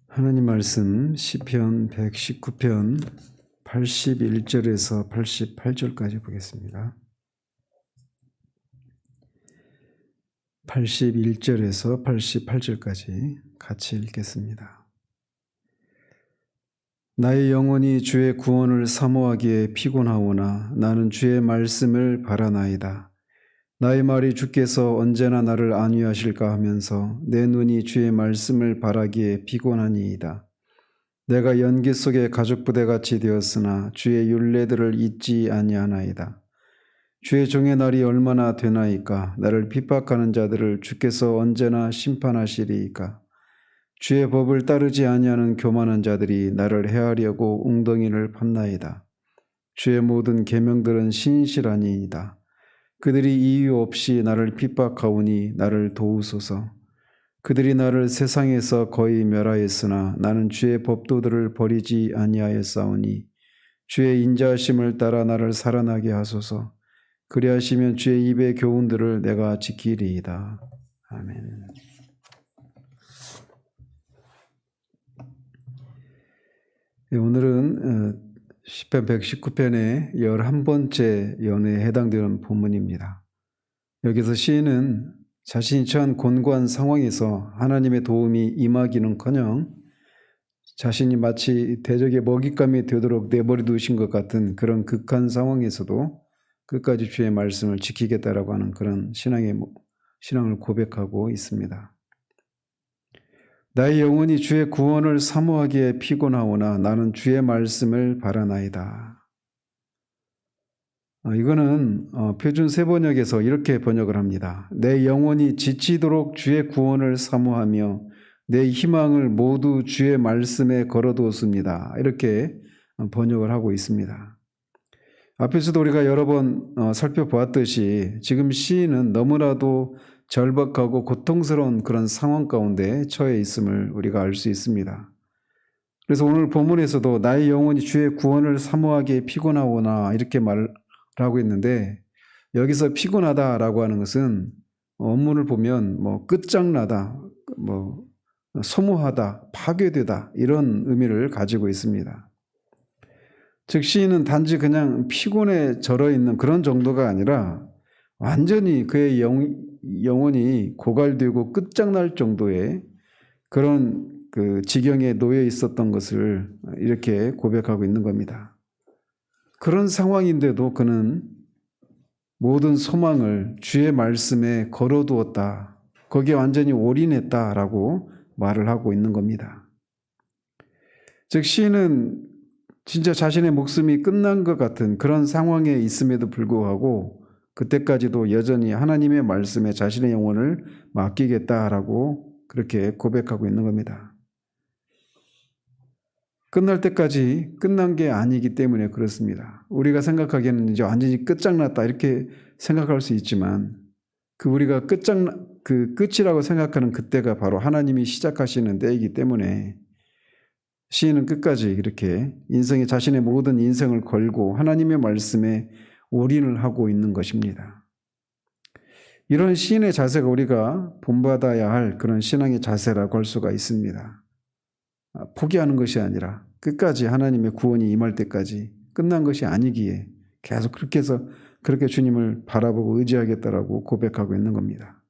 하나님 말씀 시편 119편 81절에서 88절까지 보겠습니다. 81절에서 88절까지 같이 읽겠습니다. 나의 영혼이 주의 구원을 사모하기에 피곤하오나 나는 주의 말씀을 바라나이다. 나의 말이 주께서 언제나 나를 안위하실까 하면서 내 눈이 주의 말씀을 바라기에 피곤하니이다. 내가 연기 속에 가죽부대같이 되었으나 주의 율례들을 잊지 아니하나이다. 주의 종의 날이 얼마나 되나이까? 나를 핍박하는 자들을 주께서 언제나 심판하시리이까? 주의 법을 따르지 아니하는 교만한 자들이 나를 해하려고 웅덩이를 팠나이다. 주의 모든 계명들은 신실하니이다. 그들이 이유 없이 나를 핍박하오니 나를 도우소서. 그들이 나를 세상에서 거의 멸하였으나 나는 주의 법도들을 버리지 아니하였사오니 주의 인자하심을 따라 나를 살아나게 하소서. 그리하시면 주의 입의 교훈들을 내가 지키리이다. 아멘. 오늘은 시편 119편의 11번째 연회에 해당되는 본문입니다. 여기서 시인은 자신이 처한 곤고한 상황에서 하나님의 도움이 임하기는커녕 자신이 마치 대적의 먹잇감이 되도록 내버려 두신 것 같은 그런 극한 상황에서도 끝까지 주의 말씀을 지키겠다라고 하는 그런 신앙을 고백하고 있습니다. 나의 영혼이 주의 구원을 사모하기에 피곤하오나 나는 주의 말씀을 바라나이다. 이거는 표준 세번역에서 이렇게 번역을 합니다. 내 영혼이 지치도록 주의 구원을 사모하며 내 희망을 모두 주의 말씀에 걸어두었습니다. 이렇게 번역을 하고 있습니다. 앞에서도 우리가 여러 번 살펴보았듯이 지금 시인은 너무나도 절박하고 고통스러운 그런 상황 가운데 처해 있음을 우리가 알 수 있습니다. 그래서 오늘 본문에서도 나의 영혼이 주의 구원을 사모하기에 피곤하오나 이렇게 말하고 있는데 여기서 피곤하다라고 하는 것은 원문을 보면 끝장나다, 소모하다, 파괴되다 이런 의미를 가지고 있습니다. 즉 시인은 단지 그냥 피곤에 절어 있는 그런 정도가 아니라 완전히 그의 영혼이 고갈되고 끝장날 정도의 그런 그 지경에 놓여 있었던 것을 이렇게 고백하고 있는 겁니다. 그런 상황인데도 그는 모든 소망을 주의 말씀에 걸어두었다. 거기에 완전히 올인했다라고 말을 하고 있는 겁니다. 즉 시인은 진짜 자신의 목숨이 끝난 것 같은 그런 상황에 있음에도 불구하고 그때까지도 여전히 하나님의 말씀에 자신의 영혼을 맡기겠다라고 그렇게 고백하고 있는 겁니다. 끝날 때까지 끝난 게 아니기 때문에 그렇습니다. 우리가 생각하기에는 이제 완전히 끝장났다 이렇게 생각할 수 있지만 우리가 끝이라고 생각하는 그때가 바로 하나님이 시작하시는 때이기 때문에 시인은 끝까지 이렇게 자신의 모든 인생을 걸고 하나님의 말씀에 올인을 하고 있는 것입니다. 이런 시인의 자세가 우리가 본받아야 할 그런 신앙의 자세라고 할 수가 있습니다. 포기하는 것이 아니라 끝까지 하나님의 구원이 임할 때까지 끝난 것이 아니기에 계속 그렇게 해서 그렇게 주님을 바라보고 의지하겠다라고 고백하고 있는 겁니다.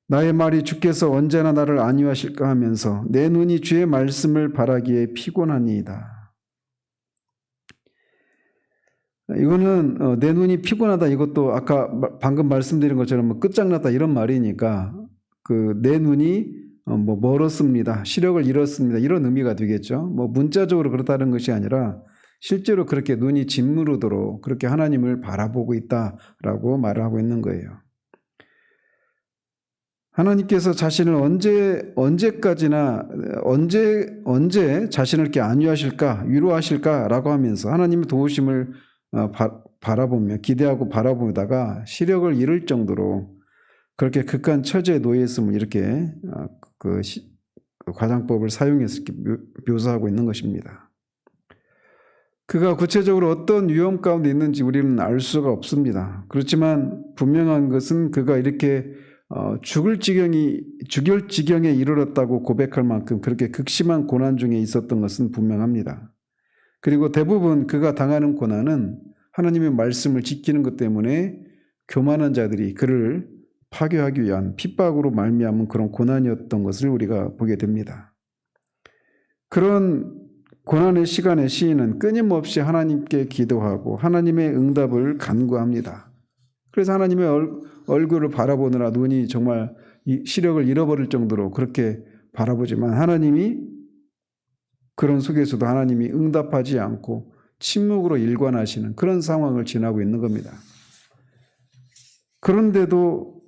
나의 말이 주께서 언제나 나를 안위하실까 하면서 내 눈이 주의 말씀을 바라기에 피곤하니이다. 이거는 내 눈이 피곤하다 이것도 아까 방금 말씀드린 것처럼 끝장났다 이런 말이니까 내 눈이 멀었습니다. 시력을 잃었습니다. 이런 의미가 되겠죠. 문자적으로 그렇다는 것이 아니라 실제로 그렇게 눈이 짓무르도록 그렇게 하나님을 바라보고 있다라고 말을 하고 있는 거예요. 하나님께서 자신을 언제까지나 언제 자신을 이렇게 안위하실까 위로하실까라고 하면서 하나님의 도우심을 바라보며 기대하고 바라보다가 시력을 잃을 정도로 그렇게 극한 처지에 놓여 있음을 이렇게 그 과장법을 사용해서 이렇게 묘사하고 있는 것입니다. 그가 구체적으로 어떤 위험 가운데 있는지 우리는 알 수가 없습니다. 그렇지만 분명한 것은 그가 이렇게 죽을 지경에 이르렀다고 고백할 만큼 그렇게 극심한 고난 중에 있었던 것은 분명합니다. 그리고 대부분 그가 당하는 고난은 하나님의 말씀을 지키는 것 때문에 교만한 자들이 그를 파괴하기 위한 핍박으로 말미암은 그런 고난이었던 것을 우리가 보게 됩니다. 그런 고난의 시간에 시인은 끊임없이 하나님께 기도하고 하나님의 응답을 간구합니다. 그래서 하나님의 얼굴을 바라보느라 눈이 정말 시력을 잃어버릴 정도로 그렇게 바라보지만 하나님이 그런 속에서도 하나님이 응답하지 않고 침묵으로 일관하시는 그런 상황을 지나고 있는 겁니다. 그런데도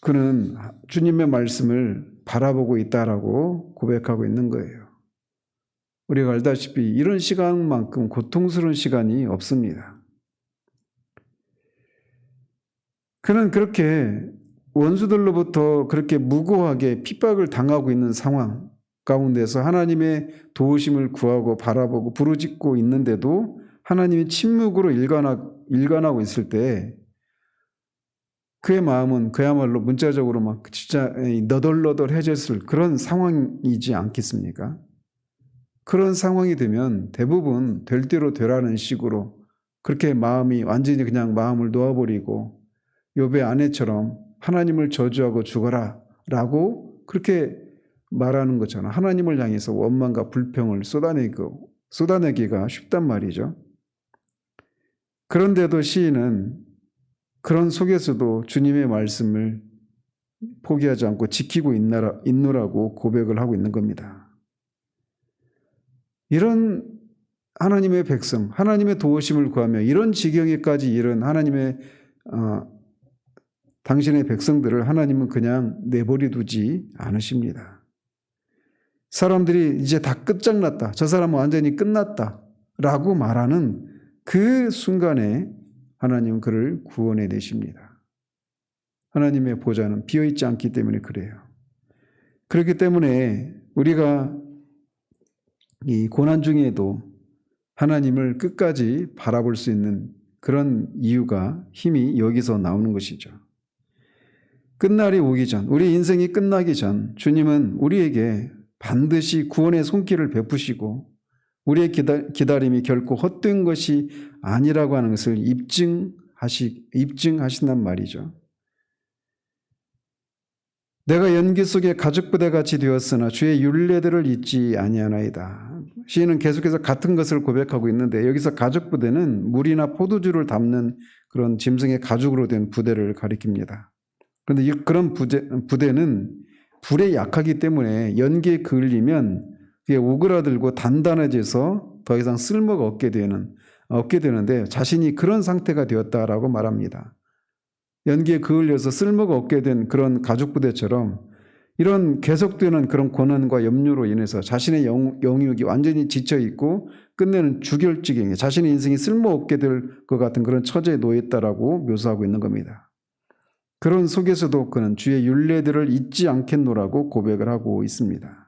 그는 주님의 말씀을 바라보고 있다라고 고백하고 있는 거예요. 우리가 알다시피 이런 시간만큼 고통스러운 시간이 없습니다. 그는 그렇게 원수들로부터 그렇게 무고하게 핍박을 당하고 있는 상황 가운데서 하나님의 도우심을 구하고 바라보고 부르짖고 있는데도 하나님이 침묵으로 일관하고 있을 때 그의 마음은 그야말로 문자적으로 막 진짜 너덜너덜해졌을 그런 상황이지 않겠습니까? 그런 상황이 되면 대부분 될 대로 되라는 식으로 그렇게 마음이 완전히 그냥 마음을 놓아버리고 욥의 아내처럼 하나님을 저주하고 죽어라 라고 그렇게 말하는 것처럼 하나님을 향해서 원망과 불평을 쏟아내기가 쉽단 말이죠. 그런데도 시인은 그런 속에서도 주님의 말씀을 포기하지 않고 지키고 있노라고 고백을 하고 있는 겁니다. 이런 하나님의 백성, 하나님의 도우심을 구하며 이런 지경에까지 이른 하나님의 당신의 백성들을 하나님은 그냥 내버려 두지 않으십니다. 사람들이 이제 다 끝장났다. 저 사람은 완전히 끝났다. 라고 말하는 그 순간에 하나님은 그를 구원해 내십니다. 하나님의 보좌는 비어있지 않기 때문에 그래요. 그렇기 때문에 우리가 이 고난 중에도 하나님을 끝까지 바라볼 수 있는 그런 이유가 힘이 여기서 나오는 것이죠. 끝날이 오기 전, 우리 인생이 끝나기 전 주님은 우리에게 반드시 구원의 손길을 베푸시고 우리의 기다림이 결코 헛된 것이 아니라고 하는 것을 입증하신단 말이죠. 내가 연기 속에 가죽부대같이 되었으나 주의 율례들을 잊지 아니하나이다. 시인은 계속해서 같은 것을 고백하고 있는데 여기서 가죽부대는 물이나 포도주를 담는 그런 짐승의 가죽으로 된 부대를 가리킵니다. 그런데 그런 부대는 불에 약하기 때문에 연기에 그을리면 그게 오그라들고 단단해져서 더 이상 쓸모가 없게 되는데 자신이 그런 상태가 되었다라고 말합니다. 연기에 그을려서 쓸모가 없게 된 그런 가죽부대처럼 이런 계속되는 그런 고난과 염려로 인해서 자신의 영육이 완전히 지쳐있고 끝내는 주결지경에 자신의 인생이 쓸모없게 될 것 같은 그런 처지에 놓였다라고 묘사하고 있는 겁니다. 그런 속에서도 그는 주의 율례들을 잊지 않겠노라고 고백을 하고 있습니다.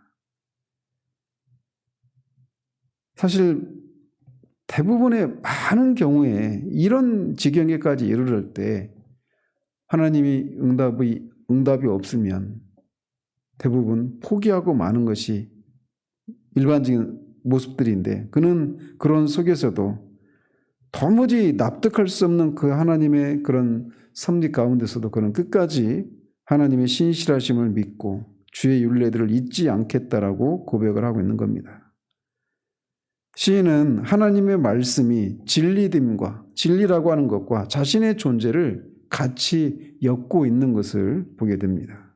사실 대부분의 많은 경우에 이런 지경에까지 이르를 때 하나님이 응답이 없으면 대부분 포기하고 마는 것이 일반적인 모습들인데 그는 그런 속에서도 도무지 납득할 수 없는 그 하나님의 그런 섭리 가운데서도 그는 끝까지 하나님의 신실하심을 믿고 주의 율례들을 잊지 않겠다라고 고백을 하고 있는 겁니다. 시인은 하나님의 말씀이 진리라고 하는 것과 자신의 존재를 같이 엮고 있는 것을 보게 됩니다.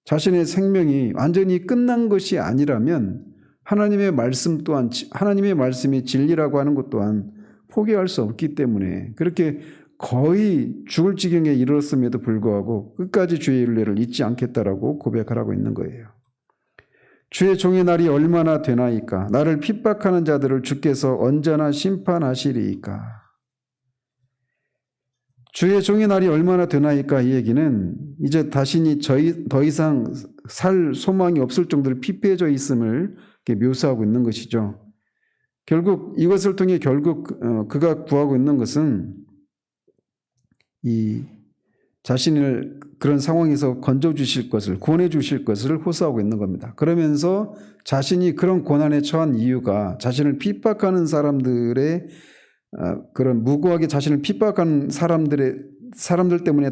자신의 생명이 완전히 끝난 것이 아니라면 하나님의 말씀이 진리라고 하는 것 또한 포기할 수 없기 때문에 그렇게 거의 죽을 지경에 이르렀음에도 불구하고 끝까지 주의 율례를 잊지 않겠다라고 고백하라고 있는 거예요. 주의 종의 날이 얼마나 되나이까? 나를 핍박하는 자들을 주께서 언제나 심판하시리이까? 주의 종의 날이 얼마나 되나이까? 이 얘기는 이제 자신이 더 이상 살 소망이 없을 정도로 피폐해져 있음을 묘사하고 있는 것이죠. 결국 이것을 통해 그가 구하고 있는 것은 자신을 그런 상황에서 건져주실 것을, 구원해 주실 것을 호소하고 있는 겁니다. 그러면서 자신이 그런 고난에 처한 이유가 자신을 핍박하는 사람들의 그런 무고하게 자신을 핍박하는 사람들 때문에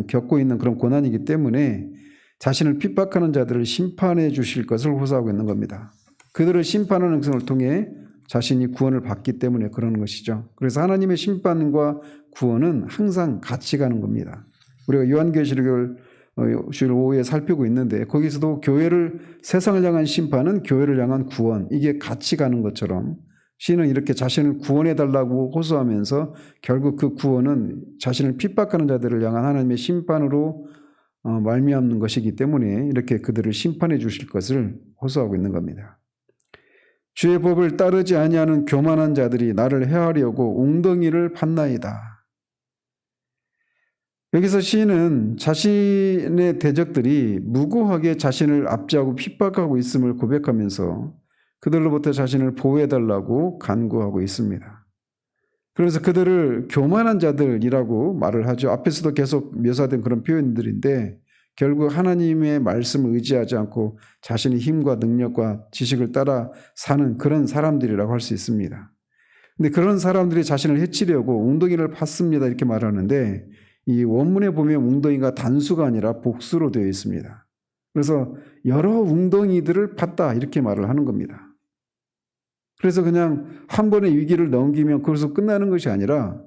겪고 있는 그런 고난이기 때문에 자신을 핍박하는 자들을 심판해 주실 것을 호소하고 있는 겁니다. 그들을 심판하는 것을 통해 자신이 구원을 받기 때문에 그러는 것이죠. 그래서 하나님의 심판과 구원은 항상 같이 가는 겁니다. 우리가 요한계시록을 주일 오후에 살피고 있는데 거기서도 세상을 향한 심판은 교회를 향한 구원, 이게 같이 가는 것처럼 시인은 이렇게 자신을 구원해달라고 호소하면서 결국 그 구원은 자신을 핍박하는 자들을 향한 하나님의 심판으로 말미암는 것이기 때문에 이렇게 그들을 심판해 주실 것을 호소하고 있는 겁니다. 주의 법을 따르지 아니하는 교만한 자들이 나를 해하려고 웅덩이를 팠나이다. 여기서 시인은 자신의 대적들이 무고하게 자신을 압제하고 핍박하고 있음을 고백하면서 그들로부터 자신을 보호해달라고 간구하고 있습니다. 그래서 그들을 교만한 자들이라고 말을 하죠. 앞에서도 계속 묘사된 그런 표현들인데 결국 하나님의 말씀을 의지하지 않고 자신의 힘과 능력과 지식을 따라 사는 그런 사람들이라고 할 수 있습니다. 근데 그런 사람들이 자신을 해치려고 웅덩이를 팠습니다 이렇게 말하는데 이 원문에 보면 웅덩이가 단수가 아니라 복수로 되어 있습니다. 그래서 여러 웅덩이들을 팠다 이렇게 말을 하는 겁니다. 그래서 그냥 한 번의 위기를 넘기면 그것으로 끝나는 것이 아니라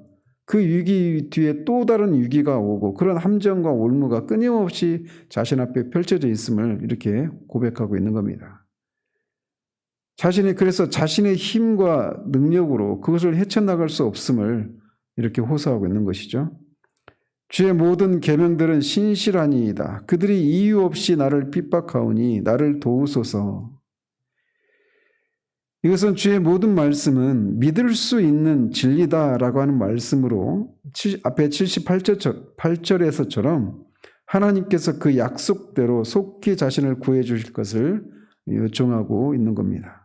그 위기 뒤에 또 다른 위기가 오고 그런 함정과 올무가 끊임없이 자신 앞에 펼쳐져 있음을 이렇게 고백하고 있는 겁니다. 그래서 자신의 힘과 능력으로 그것을 헤쳐나갈 수 없음을 이렇게 호소하고 있는 것이죠. 주의 모든 계명들은 신실하니이다. 그들이 이유 없이 나를 핍박하오니 나를 도우소서. 이것은 주의 모든 말씀은 믿을 수 있는 진리다라고 하는 말씀으로 앞에 78절에서처럼 하나님께서 그 약속대로 속히 자신을 구해 주실 것을 요청하고 있는 겁니다.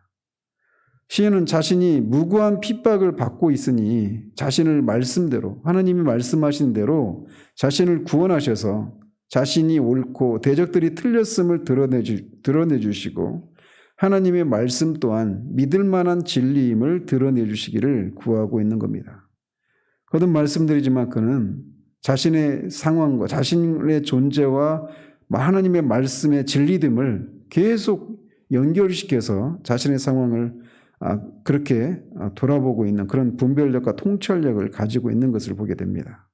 시인은 자신이 무고한 핍박을 받고 있으니 자신을 말씀대로 하나님이 말씀하신 대로 자신을 구원하셔서 자신이 옳고 대적들이 틀렸음을 드러내 주시고 하나님의 말씀 또한 믿을 만한 진리임을 드러내 주시기를 구하고 있는 겁니다. 거듭 말씀드리지만 그는 자신의 상황과 자신의 존재와 하나님의 말씀의 진리됨을 계속 연결시켜서 자신의 상황을 그렇게 돌아보고 있는 그런 분별력과 통찰력을 가지고 있는 것을 보게 됩니다.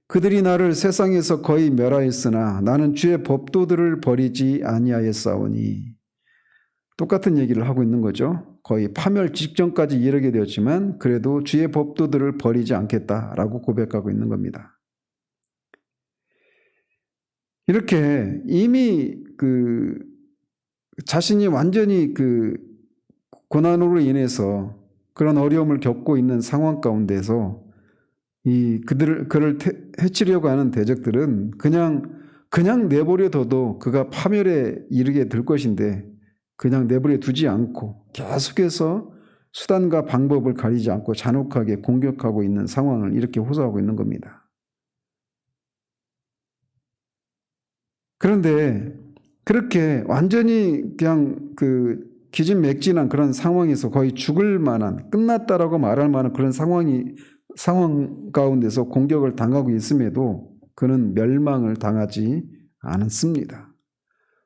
그들이 나를 세상에서 거의 멸하였으나 나는 주의 법도들을 버리지 아니하였사오니. 똑같은 얘기를 하고 있는 거죠. 거의 파멸 직전까지 이르게 되었지만 그래도 주의 법도들을 버리지 않겠다라고 고백하고 있는 겁니다. 이렇게 이미 자신이 완전히 고난으로 인해서 그런 어려움을 겪고 있는 상황 가운데서 그를 해치려고 하는 대적들은 그냥 내버려둬도 그가 파멸에 이르게 될 것인데 그냥 내버려 두지 않고 계속해서 수단과 방법을 가리지 않고 잔혹하게 공격하고 있는 상황을 이렇게 호소하고 있는 겁니다. 그런데 그렇게 완전히 그냥 기진맥진한 그런 상황에서 거의 죽을 만한, 끝났다라고 말할 만한 그런 상황 가운데서 공격을 당하고 있음에도 그는 멸망을 당하지 않았습니다.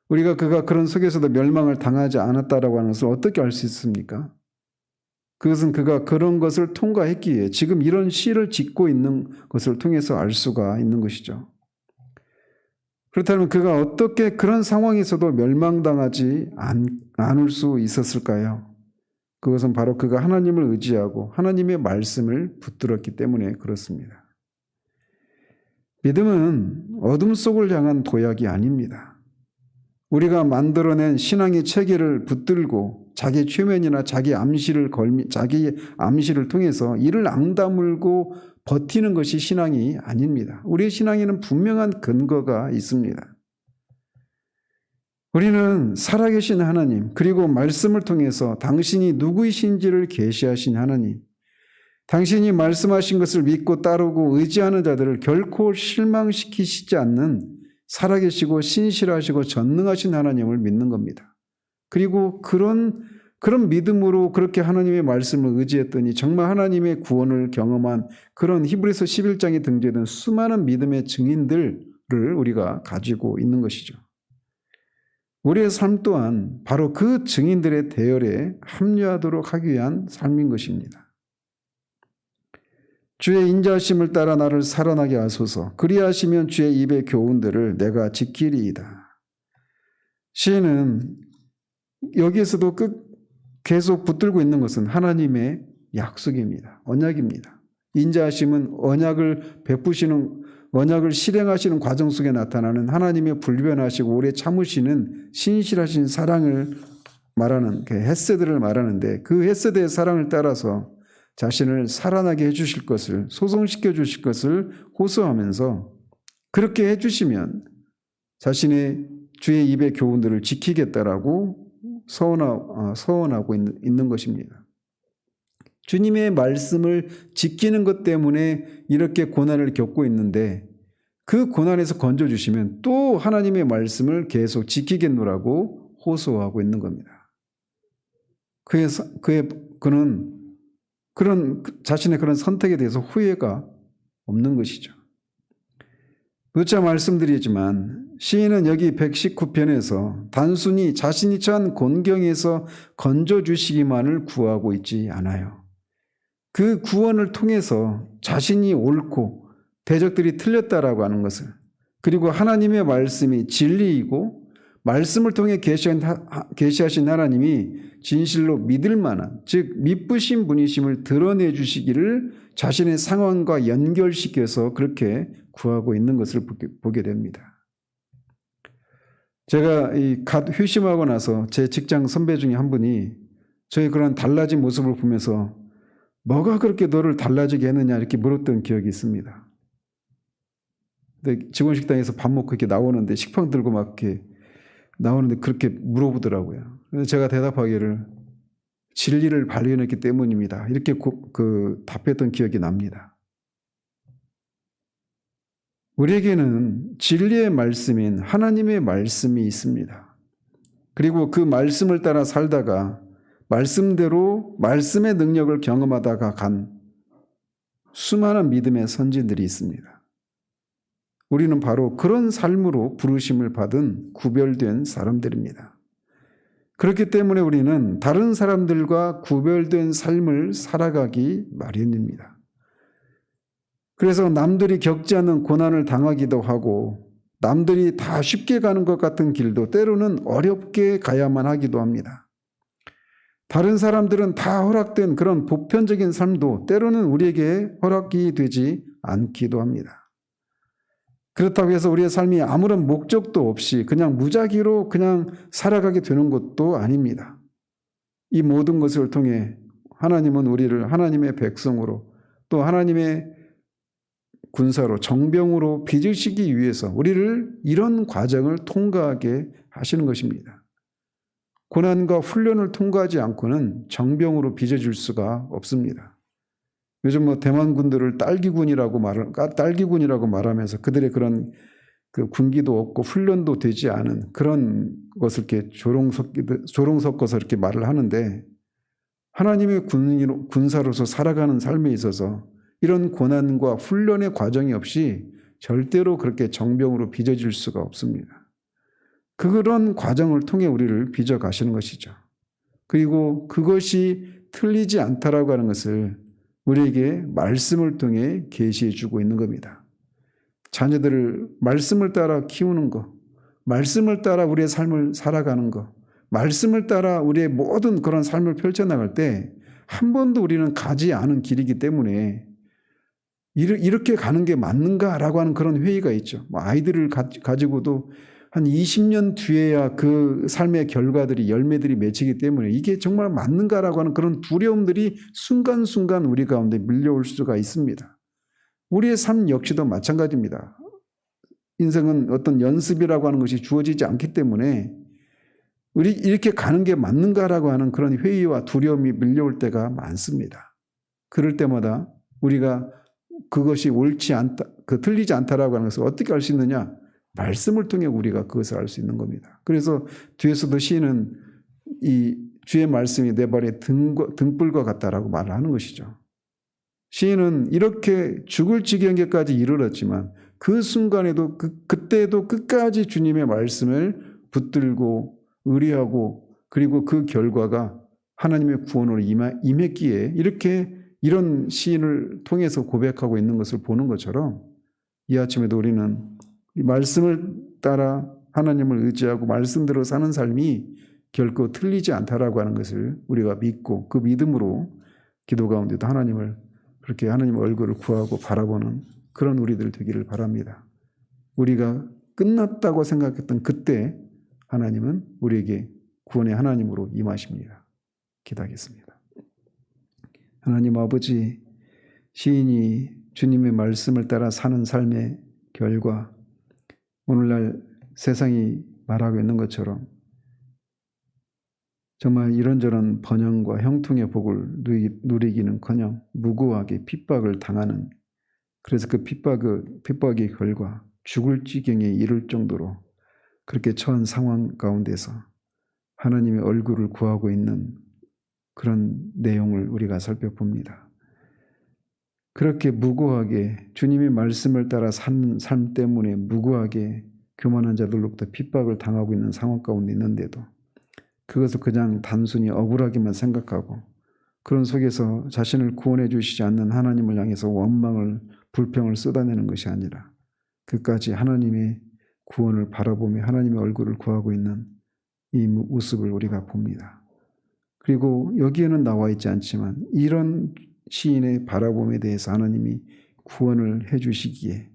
우리가 그가 그런 속에서도 멸망을 당하지 않았다라고 하는 것을 어떻게 알 수 있습니까? 그것은 그가 그런 것을 통과했기에 지금 이런 시를 짓고 있는 것을 통해서 알 수가 있는 것이죠. 그렇다면 그가 어떻게 그런 상황에서도 멸망당하지 않을 수 있었을까요? 그것은 바로 그가 하나님을 의지하고 하나님의 말씀을 붙들었기 때문에 그렇습니다. 믿음은 어둠 속을 향한 도약이 아닙니다. 우리가 만들어낸 신앙의 체계를 붙들고 자기 최면이나 자기 암시를 통해서 이를 앙다물고 버티는 것이 신앙이 아닙니다. 우리의 신앙에는 분명한 근거가 있습니다. 우리는 살아계신 하나님, 그리고 말씀을 통해서 당신이 누구이신지를 계시하신 하나님, 당신이 말씀하신 것을 믿고 따르고 의지하는 자들을 결코 실망시키시지 않는 살아계시고 신실하시고 전능하신 하나님을 믿는 겁니다. 그리고 그런 믿음으로 그렇게 하나님의 말씀을 의지했더니 정말 하나님의 구원을 경험한 그런 히브리서 11장에 등재된 수많은 믿음의 증인들을 우리가 가지고 있는 것이죠. 우리의 삶 또한 바로 그 증인들의 대열에 합류하도록 하기 위한 삶인 것입니다. 주의 인자하심을 따라 나를 살아나게 하소서. 그리하시면 주의 입의 교훈들을 내가 지키리이다. 시인은 여기에서도 계속 붙들고 있는 것은 하나님의 약속입니다. 언약입니다. 인자하심은 언약을 베푸시는, 언약을 실행하시는 과정 속에 나타나는 하나님의 불변하시고 오래 참으시는 신실하신 사랑을 말하는 그 헤세드를 말하는데, 그 헤세드의 사랑을 따라서 자신을 살아나게 해주실 것을, 소성시켜 주실 것을 호소하면서 그렇게 해주시면 자신의 주의 입의 교훈들을 지키겠다라고 서원하고 있는 것입니다. 주님의 말씀을 지키는 것 때문에 이렇게 고난을 겪고 있는데 그 고난에서 건져주시면 또 하나님의 말씀을 계속 지키겠노라고 호소하고 있는 겁니다. 그는 자신의 그런 선택에 대해서 후회가 없는 것이죠. 누차 말씀드리지만 시인은 여기 119편에서 단순히 자신이 처한 곤경에서 건져주시기만을 구하고 있지 않아요. 그 구원을 통해서 자신이 옳고 대적들이 틀렸다라고 하는 것을, 그리고 하나님의 말씀이 진리이고 말씀을 통해 계시하신 하나님이 진실로 믿을 만한, 즉 믿으신 분이심을 드러내 주시기를 자신의 상황과 연결시켜서 그렇게 구하고 있는 것을 보게 됩니다. 제가 갓 회심하고 나서 제 직장 선배 중에 한 분이 저의 그런 달라진 모습을 보면서 뭐가 그렇게 너를 달라지게 했느냐 이렇게 물었던 기억이 있습니다. 근데 직원 식당에서 밥 먹고 이렇게 나오는데 식빵 들고 막 이렇게 나오는데 그렇게 물어보더라고요. 그래서 제가 대답하기를 진리를 발견했기 때문입니다. 이렇게 답했던 기억이 납니다. 우리에게는 진리의 말씀인 하나님의 말씀이 있습니다. 그리고 그 말씀을 따라 살다가 말씀대로 말씀의 능력을 경험하다가 간 수많은 믿음의 선진들이 있습니다. 우리는 바로 그런 삶으로 부르심을 받은 구별된 사람들입니다. 그렇기 때문에 우리는 다른 사람들과 구별된 삶을 살아가기 마련입니다. 그래서 남들이 겪지 않는 고난을 당하기도 하고 남들이 다 쉽게 가는 것 같은 길도 때로는 어렵게 가야만 하기도 합니다. 다른 사람들은 다 허락된 그런 보편적인 삶도 때로는 우리에게 허락이 되지 않기도 합니다. 그렇다고 해서 우리의 삶이 아무런 목적도 없이 그냥 무작위로 그냥 살아가게 되는 것도 아닙니다. 이 모든 것을 통해 하나님은 우리를 하나님의 백성으로 또 하나님의 군사로 정병으로 빚으시기 위해서 우리를 이런 과정을 통과하게 하시는 것입니다. 고난과 훈련을 통과하지 않고는 정병으로 빚어질 수가 없습니다. 요즘 대만 군들을 딸기군이라고 말하면서 그들의 그런 군기도 없고 훈련도 되지 않은 그런 것을 이렇게 조롱 섞어서 이렇게 말을 하는데, 하나님의 군사로서 살아가는 삶에 있어서 이런 고난과 훈련의 과정이 없이 절대로 그렇게 정병으로 빚어질 수가 없습니다. 그런 과정을 통해 우리를 빚어 가시는 것이죠. 그리고 그것이 틀리지 않다라고 하는 것을 우리에게 말씀을 통해 계시해 주고 있는 겁니다. 자녀들을 말씀을 따라 키우는 것, 말씀을 따라 우리의 삶을 살아가는 것, 말씀을 따라 우리의 모든 그런 삶을 펼쳐나갈 때 한 번도 우리는 가지 않은 길이기 때문에 이렇게 가는 게 맞는가라고 하는 그런 회의가 있죠. 아이들을 가지고도 한 20년 뒤에야 그 삶의 결과들이, 열매들이 맺히기 때문에 이게 정말 맞는가라고 하는 그런 두려움들이 순간순간 우리 가운데 밀려올 수가 있습니다. 우리의 삶 역시도 마찬가지입니다. 인생은 어떤 연습이라고 하는 것이 주어지지 않기 때문에 이렇게 가는 게 맞는가라고 하는 그런 회의와 두려움이 밀려올 때가 많습니다. 그럴 때마다 우리가 그것이 옳지 않다, 틀리지 않다라고 하는 것을 어떻게 알 수 있느냐? 말씀을 통해 우리가 그것을 알 수 있는 겁니다. 그래서 뒤에서도 시인은 이 주의 말씀이 내 발의 등불과 같다라고 말을 하는 것이죠. 시인은 이렇게 죽을 지경에까지 이르렀지만 그 순간에도 그때도 끝까지 주님의 말씀을 붙들고 의뢰하고 그리고 그 결과가 하나님의 구원으로 임했기에 이런 시인을 통해서 고백하고 있는 것을 보는 것처럼 이 아침에도 우리는 이 말씀을 따라 하나님을 의지하고 말씀대로 사는 삶이 결코 틀리지 않다라고 하는 것을 우리가 믿고 그 믿음으로 기도 가운데도 그렇게 하나님의 얼굴을 구하고 바라보는 그런 우리들 되기를 바랍니다. 우리가 끝났다고 생각했던 그때 하나님은 우리에게 구원의 하나님으로 임하십니다. 기도하겠습니다. 하나님 아버지, 시인이 주님의 말씀을 따라 사는 삶의 결과, 오늘날 세상이 말하고 있는 것처럼 정말 이런저런 번영과 형통의 복을 누리기는커녕 무고하게 핍박을 당하는, 그래서 그 핍박의 결과 죽을 지경에 이를 정도로 그렇게 처한 상황 가운데서 하나님의 얼굴을 구하고 있는 그런 내용을 우리가 살펴봅니다. 그렇게 무고하게 주님의 말씀을 따라 사는 삶 때문에 무고하게 교만한 자들로부터 핍박을 당하고 있는 상황 가운데 있는데도 그것을 그냥 단순히 억울하게만 생각하고 그런 속에서 자신을 구원해 주시지 않는 하나님을 향해서 원망을, 불평을 쏟아내는 것이 아니라 끝까지 하나님의 구원을 바라보며 하나님의 얼굴을 구하고 있는 이 모습을 우리가 봅니다. 그리고 여기에는 나와 있지 않지만 이런 시인의 바라봄에 대해서 하나님이 구원을 해 주시기에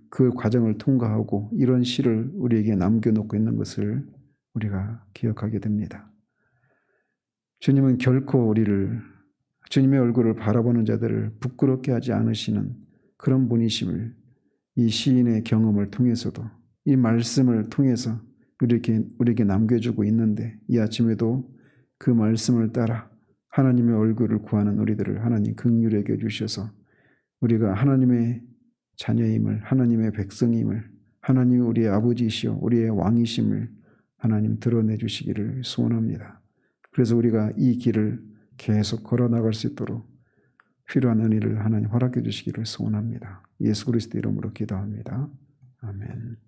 그 과정을 통과하고 이런 시를 우리에게 남겨놓고 있는 것을 우리가 기억하게 됩니다. 주님은 결코 우리를, 주님의 얼굴을 바라보는 자들을 부끄럽게 하지 않으시는 그런 분이심을 이 시인의 경험을 통해서도 이 말씀을 통해서 우리에게 남겨주고 있는데 이 아침에도 그 말씀을 따라 하나님의 얼굴을 구하는 우리들을 하나님 긍휼히 여겨 주셔서 우리가 하나님의 자녀임을, 하나님의 백성임을, 하나님이 우리의 아버지이시오 우리의 왕이심을 하나님 드러내 주시기를 소원합니다. 그래서 우리가 이 길을 계속 걸어 나갈 수 있도록 필요한 은혜를 하나님 허락해 주시기를 소원합니다. 예수 그리스도 이름으로 기도합니다. 아멘.